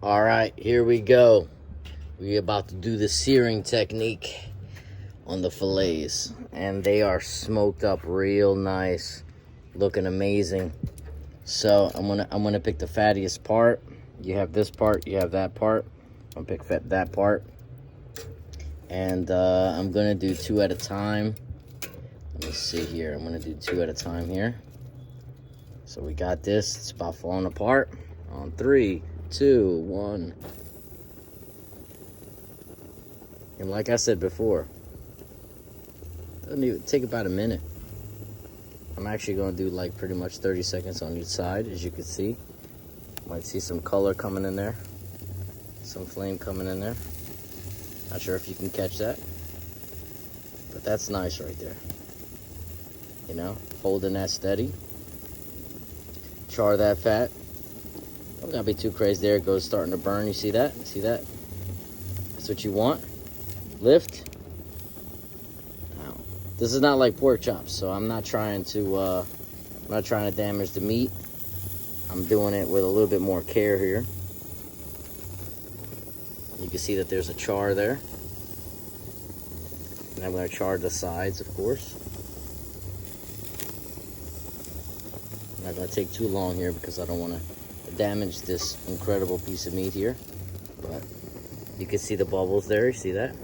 All right, here we go. We're about to do the searing technique on the fillets, and they are smoked up real nice, looking amazing. So I'm gonna pick the fattiest part. You have this part, you have that part. I'm gonna pick that part, and I'm gonna do two at a time. Let me see here. I'm gonna do two at a time here. So we got this. It's about falling apart. On 3, 2, 1. And like I said before, doesn't even take about a minute. I'm actually going to do like pretty much 30 seconds on each side, as you can see. Might see some color coming in there, some flame coming in there. Not sure if you can catch that, but that's nice right there. You know, holding that steady. Char that fat. Don't gotta be too crazy. There it goes, starting to burn. You see that? See that? That's what you want. Lift. Now, this is not like pork chops, so I'm not trying to damage the meat. I'm doing it with a little bit more care here. You can see that there's a char there, and I'm going to char the sides, of course. I'm not going to take too long here because I don't want to damage this incredible piece of meat here. But you can see the bubbles there. You see that?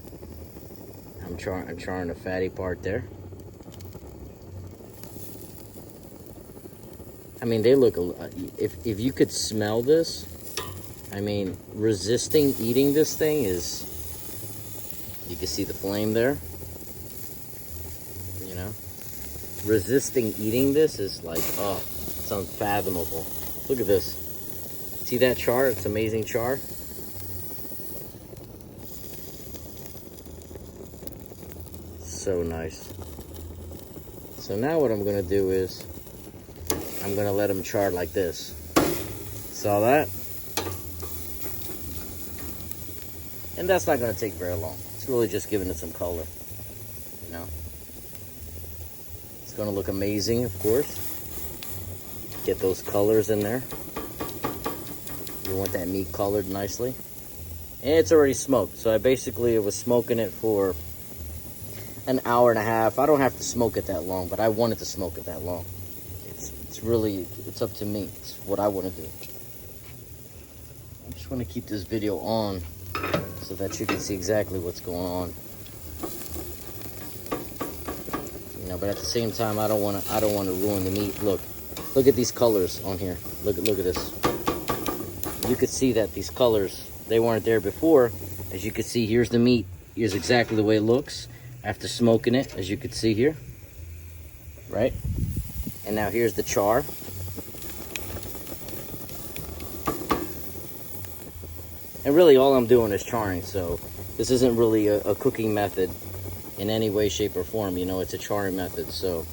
I'm charring the fatty part there. I mean, they look, if you could smell this, I mean, resisting eating this thing is, you can see the flame there, you know? Resisting eating this is like, oh, it's unfathomable. Look at this. See that char? It's amazing char. So nice. So now what I'm gonna do is I'm gonna let them char like this. Saw that? And that's not gonna take very long. It's really just giving it some color, you know? It's gonna look amazing, of course. Get those colors in there. You want that meat colored nicely. And it's already smoked, so I basically was smoking it for an hour and a half. I don't have to smoke it that long, but I wanted to smoke it that long. It's really, it's up to me. It's what I want to do. I just want to keep this video on so that you can see exactly what's going on. You know, but at the same time, I don't want to ruin the meat. Look at these colors on here. Look at this. You could see that these colors, they weren't there before. As you can see, here's the meat. Here's exactly the way it looks after smoking it, as you can see here, right? And now here's the char. And really all I'm doing is charring, so this isn't really a cooking method in any way, shape, or form. You know, it's a charring method, so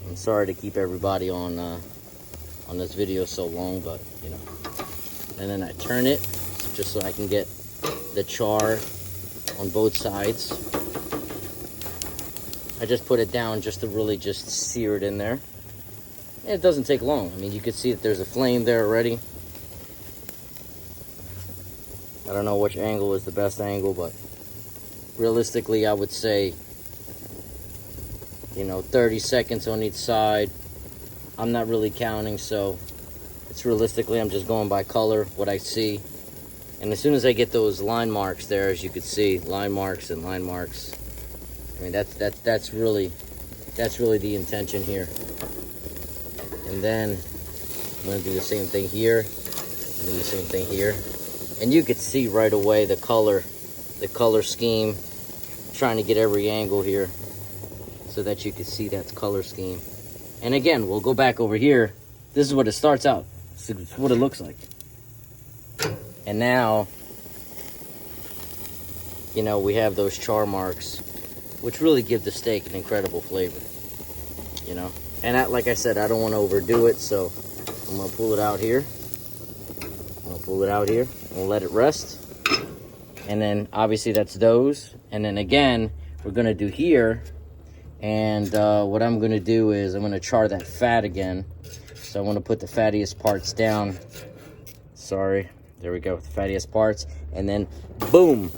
I'm sorry to keep everybody on this video so long, but you know. And then I turn it just so I can get the char on both sides. I just put it down just to really just sear it in there. And it doesn't take long. I mean, you can see that there's a flame there already. I don't know which angle is the best angle, but realistically, I would say, you know, 30 seconds on each side. I'm not really counting, so it's realistically, I'm just going by color, what I see. And as soon as I get those line marks there, as you can see, line marks and line marks, I mean, that's really the intention here. And then I'm gonna do the same thing here, and do the same thing here. And you could see right away the color scheme. I'm trying to get every angle here so that you can see that color scheme. And again, we'll go back over here. This is what it starts out. This is what it looks like. And now, you know, we have those char marks, which really give the steak an incredible flavor, you know. And like I said, I don't want to overdo it, so I'm going to pull it out here. We'll let it rest. And then, obviously, that's those. And then, again, we're going to do here. And what I'm going to do is I'm going to char that fat again. So So I want to put the fattiest parts down. Sorry. There we go, the fattiest parts. And then, boom.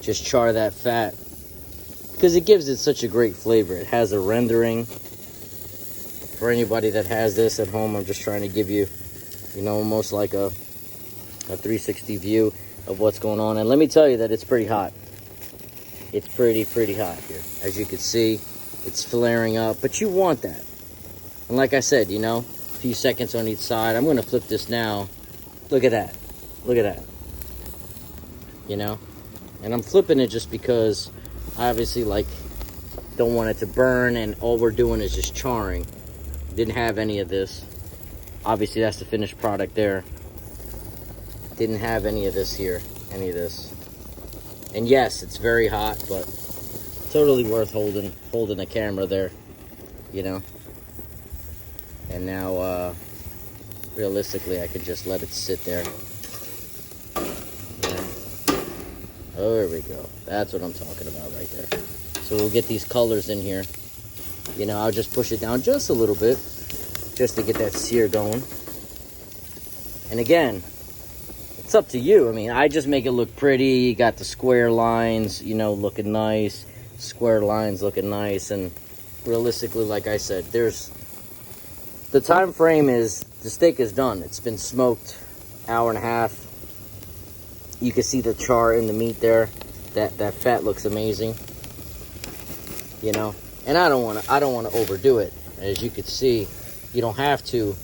Just char that fat. Because it gives it such a great flavor. It has a rendering. For anybody that has this at home, I'm just trying to give you, you know, almost like a 360 view of what's going on. And let me tell you that it's pretty hot. It's pretty hot here. As you can see, it's flaring up, but you want that. And like I said, you know, a few seconds on each side. I'm gonna flip this now. Look at that. Look at that. You know? And I'm flipping it just because I obviously, like, don't want it to burn, and all we're doing is just charring. Didn't have any of this. Obviously, that's the finished product there. Didn't have any of this here. Any of this. And yes, it's very hot, but totally worth holding the camera there, you know. And now, realistically, I could just let it sit there. Yeah. Oh, there we go. That's what I'm talking about right there. So we'll get these colors in here. You know, I'll just push it down just a little bit, just to get that sear going. And again, it's up to you. I mean, I just make it look pretty. You got the square lines, you know, looking nice. Square lines looking nice. And realistically, like I said, the time frame is, the steak is done. It's been smoked hour and a half. You can see the char in the meat there. That fat looks amazing. You know, and I don't want to overdo it. As you can see, you don't have to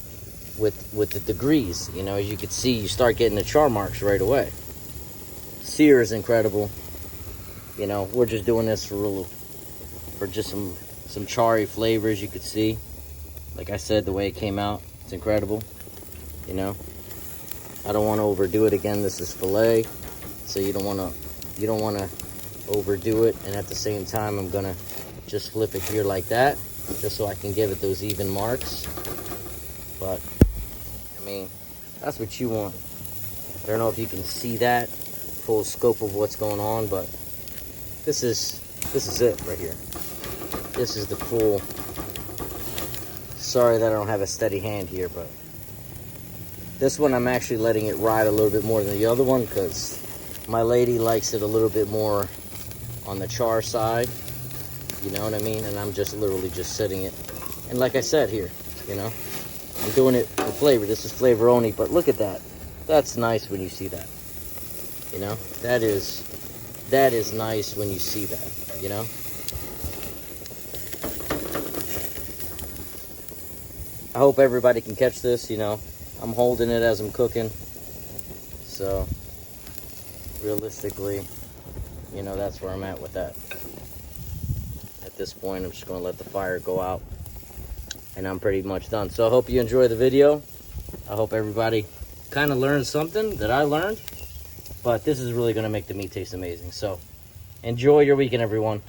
with the degrees. You know, as you can see, you start getting the char marks right away. Sear is incredible. You know, we're just doing this for just some charry flavors. You could see, like I said, the way it came out, it's incredible. You know, I don't want to overdo it. Again, this is filet, so you don't want to overdo it. And at the same time, I'm gonna just flip it here like that, just so I can give it those even marks. But I mean, that's what you want. I don't know if you can see that full scope of what's going on, but this is it right here. This is the full. Sorry that I don't have a steady hand here, but this one I'm actually letting it ride a little bit more than the other one, because my lady likes it a little bit more on the char side. You know what I mean? And I'm just literally just setting it. And like I said here, you know, I'm doing it for flavor. This is flavor only, but look at that. That's nice when you see that. You know, that is nice when you see that, you know. I hope everybody can catch this, you know. I'm holding it as I'm cooking. So, realistically, you know, that's where I'm at with that. At this point, I'm just going to let the fire go out. And I'm pretty much done. So I hope you enjoy the video. I hope everybody kind of learned something that I learned. But this is really going to make the meat taste amazing. So enjoy your weekend, everyone.